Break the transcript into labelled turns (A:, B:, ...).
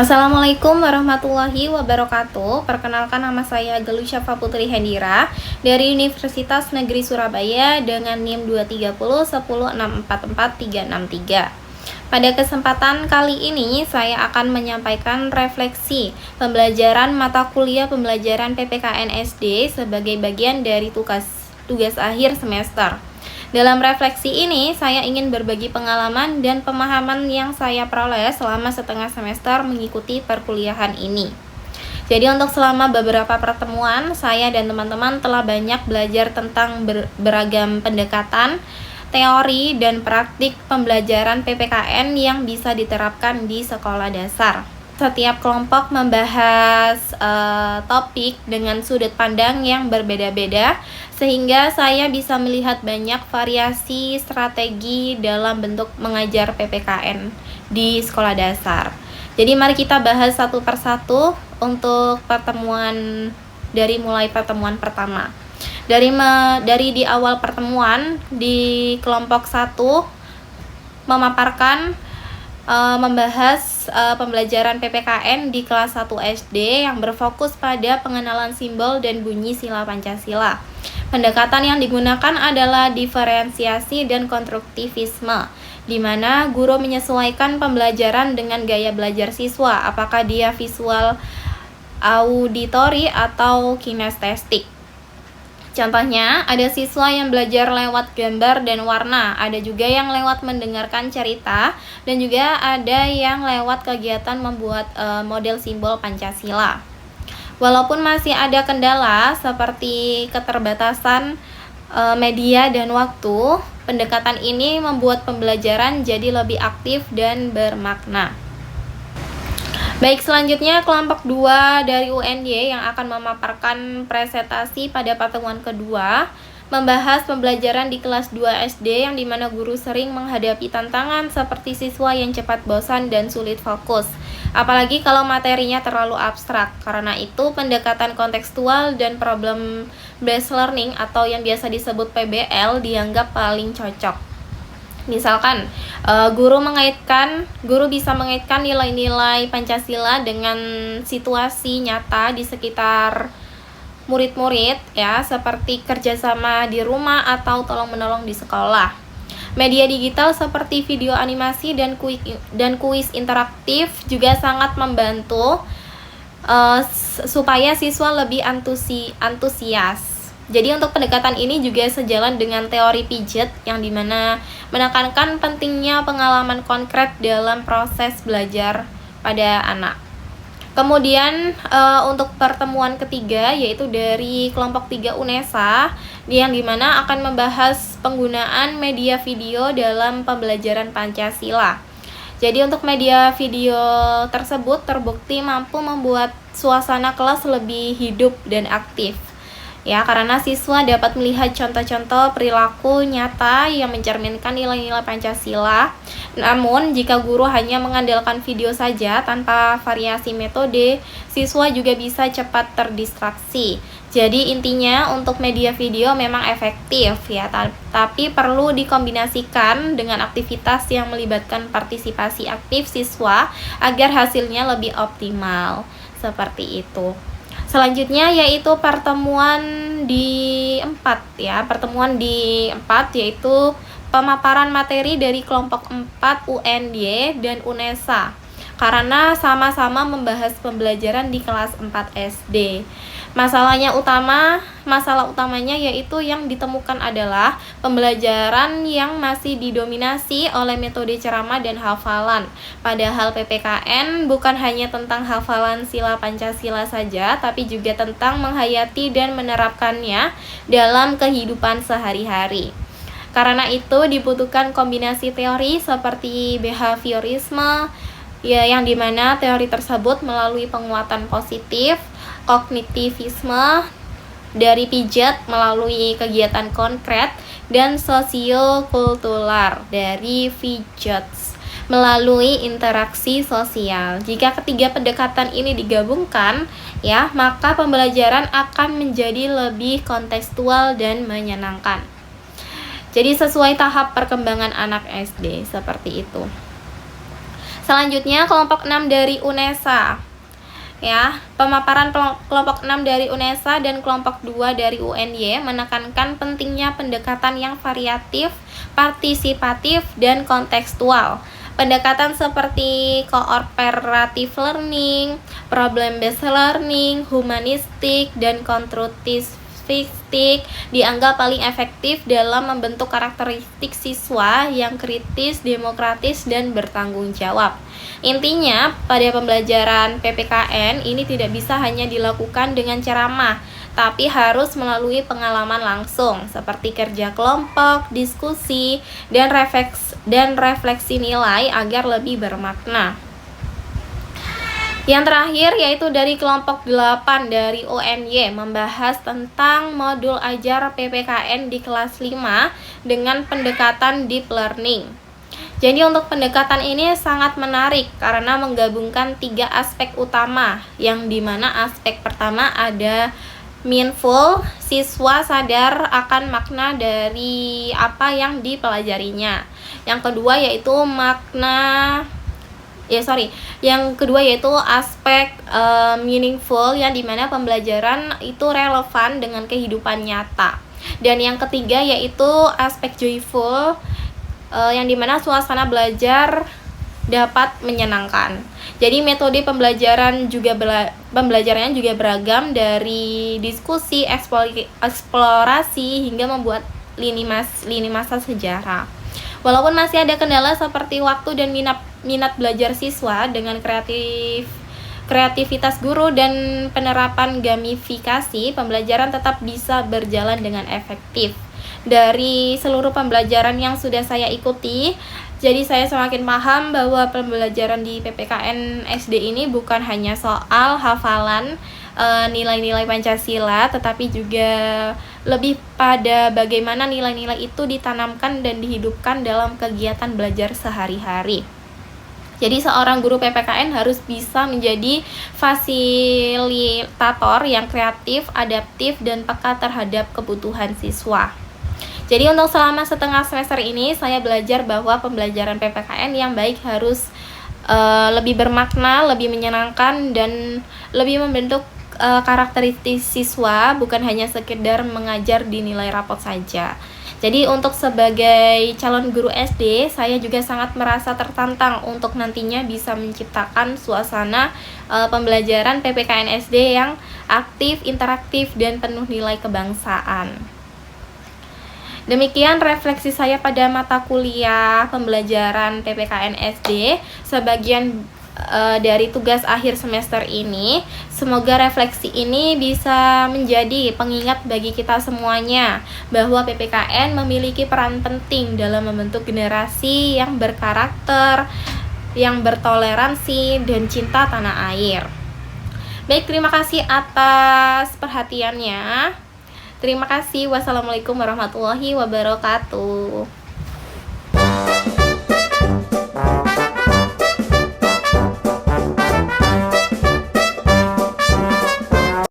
A: Assalamualaikum warahmatullahi wabarakatuh. Perkenalkan, nama saya Galuh Syafa Putri Hendira dari Universitas Negeri Surabaya dengan NIM 23010644363. Pada kesempatan kali ini saya akan menyampaikan refleksi pembelajaran mata kuliah pembelajaran PPKN SD sebagai bagian dari tugas akhir semester. Dalam refleksi ini, saya ingin berbagi pengalaman dan pemahaman yang saya peroleh selama setengah semester mengikuti perkuliahan ini. Jadi untuk selama beberapa pertemuan, saya dan teman-teman telah banyak belajar tentang beragam pendekatan, teori, dan praktik pembelajaran PPKN yang bisa diterapkan di sekolah dasar. Setiap kelompok membahas topik dengan sudut pandang yang berbeda-beda, sehingga saya bisa melihat banyak variasi strategi dalam bentuk mengajar PPKN di sekolah dasar. Jadi mari kita bahas satu persatu untuk mulai pertemuan pertama. Dari di awal pertemuan di kelompok 1 membahas pembelajaran PPKN di kelas 1 SD yang berfokus pada pengenalan simbol dan bunyi sila Pancasila. Pendekatan yang digunakan adalah diferensiasi dan konstruktivisme, di mana guru menyesuaikan pembelajaran dengan gaya belajar siswa, apakah dia visual, auditori, atau kinestetik. Contohnya, ada siswa yang belajar lewat gambar dan warna, ada juga yang lewat mendengarkan cerita, dan juga ada yang lewat kegiatan membuat model simbol Pancasila. Walaupun masih ada kendala seperti keterbatasan media dan waktu, pendekatan ini membuat pembelajaran jadi lebih aktif dan bermakna. Baik, selanjutnya kelompok 2 dari UNY yang akan memaparkan presentasi pada pertemuan kedua membahas pembelajaran di kelas 2 SD yang dimana guru sering menghadapi tantangan seperti siswa yang cepat bosan dan sulit fokus, apalagi kalau materinya terlalu abstrak. Karena itu pendekatan kontekstual dan problem based learning atau yang biasa disebut PBL dianggap paling cocok. Misalkan guru bisa mengaitkan nilai-nilai Pancasila dengan situasi nyata di sekitar murid-murid, ya, seperti kerjasama di rumah atau tolong-menolong di sekolah. Media digital seperti video animasi dan kuis interaktif juga sangat membantu supaya siswa lebih antusias. Jadi untuk pendekatan ini juga sejalan dengan teori Piaget yang dimana menekankan pentingnya pengalaman konkret dalam proses belajar pada anak. Kemudian untuk pertemuan ketiga yaitu dari kelompok 3 UNESA yang dimana akan membahas penggunaan media video dalam pembelajaran Pancasila. Jadi untuk media video tersebut terbukti mampu membuat suasana kelas lebih hidup dan aktif. Ya, karena siswa dapat melihat contoh-contoh perilaku nyata yang mencerminkan nilai-nilai Pancasila. Namun, jika guru hanya mengandalkan video saja tanpa variasi metode, siswa juga bisa cepat terdistraksi. Jadi intinya untuk media video memang efektif ya, tapi perlu dikombinasikan dengan aktivitas yang melibatkan partisipasi aktif siswa agar hasilnya lebih optimal. Seperti itu. Selanjutnya yaitu pertemuan di 4 ya. Pertemuan di 4 yaitu pemaparan materi dari kelompok 4 UNY dan UNESA. Karena sama-sama membahas pembelajaran di kelas 4 SD. Masalah utamanya yaitu yang ditemukan adalah pembelajaran yang masih didominasi oleh metode ceramah dan hafalan. Padahal PPKN bukan hanya tentang hafalan sila Pancasila saja, tapi juga tentang menghayati dan menerapkannya dalam kehidupan sehari-hari. Karena itu dibutuhkan kombinasi teori seperti behaviorisme, ya, yang dimana teori tersebut melalui penguatan positif, kognitivisme dari Piaget melalui kegiatan konkret, dan sosiokultural dari Piaget melalui interaksi sosial. Jika ketiga pendekatan ini digabungkan, ya, maka pembelajaran akan menjadi lebih kontekstual dan menyenangkan. Jadi sesuai tahap perkembangan anak SD, seperti itu. Selanjutnya kelompok 6 dari UNESA. Ya, pemaparan kelompok 6 dari UNESA dan kelompok 2 dari UNY menekankan pentingnya pendekatan yang variatif, partisipatif, dan kontekstual. Pendekatan seperti cooperative learning, problem based learning, humanistik, dan konstruktif dianggap paling efektif dalam membentuk karakteristik siswa yang kritis, demokratis, dan bertanggung jawab. Intinya, pada pembelajaran PPKN ini tidak bisa hanya dilakukan dengan ceramah, tapi harus melalui pengalaman langsung seperti kerja kelompok, diskusi, dan refleksi nilai agar lebih bermakna. Yang terakhir yaitu dari kelompok 8 dari UNY membahas tentang modul ajar PPKN di kelas 5 dengan pendekatan deep learning. Jadi untuk pendekatan ini sangat menarik karena menggabungkan 3 aspek utama, yang dimana aspek pertama ada mindful, siswa sadar akan makna dari apa yang dipelajarinya. Yang kedua yaitu Yang kedua yaitu aspek meaningful, yang dimana pembelajaran itu relevan dengan kehidupan nyata. Dan yang ketiga yaitu aspek joyful, yang dimana suasana belajar dapat menyenangkan. Jadi metode pembelajarannya juga beragam, dari diskusi, eksplorasi, hingga membuat lini masa sejarah. Walaupun masih ada kendala seperti waktu dan minat belajar siswa, dengan kreativitas guru dan penerapan gamifikasi, pembelajaran tetap bisa berjalan dengan efektif. Dari seluruh pembelajaran yang sudah saya ikuti, jadi saya semakin paham bahwa pembelajaran di PPKN SD ini bukan hanya soal hafalan nilai-nilai Pancasila, tetapi juga lebih pada bagaimana nilai-nilai itu ditanamkan dan dihidupkan dalam kegiatan belajar sehari-hari. Jadi seorang guru PPKN harus bisa menjadi fasilitator yang kreatif, adaptif, dan peka terhadap kebutuhan siswa. Jadi untuk selama setengah semester ini saya belajar bahwa pembelajaran PPKN yang baik harus lebih bermakna, lebih menyenangkan, dan lebih membentuk karakteristik siswa, bukan hanya sekedar mengajar di nilai rapot saja. Jadi untuk sebagai calon guru SD, saya juga sangat merasa tertantang untuk nantinya bisa menciptakan suasana pembelajaran PPKN SD yang aktif, interaktif, dan penuh nilai kebangsaan. Demikian refleksi saya pada mata kuliah pembelajaran PPKN SD sebagian dari tugas akhir semester ini. Semoga refleksi ini bisa menjadi pengingat bagi kita semuanya bahwa PPKN memiliki peran penting dalam membentuk generasi yang berkarakter, yang bertoleransi, dan cinta tanah air. Baik, terima kasih atas perhatiannya. Terima kasih. Wassalamualaikum warahmatullahi wabarakatuh.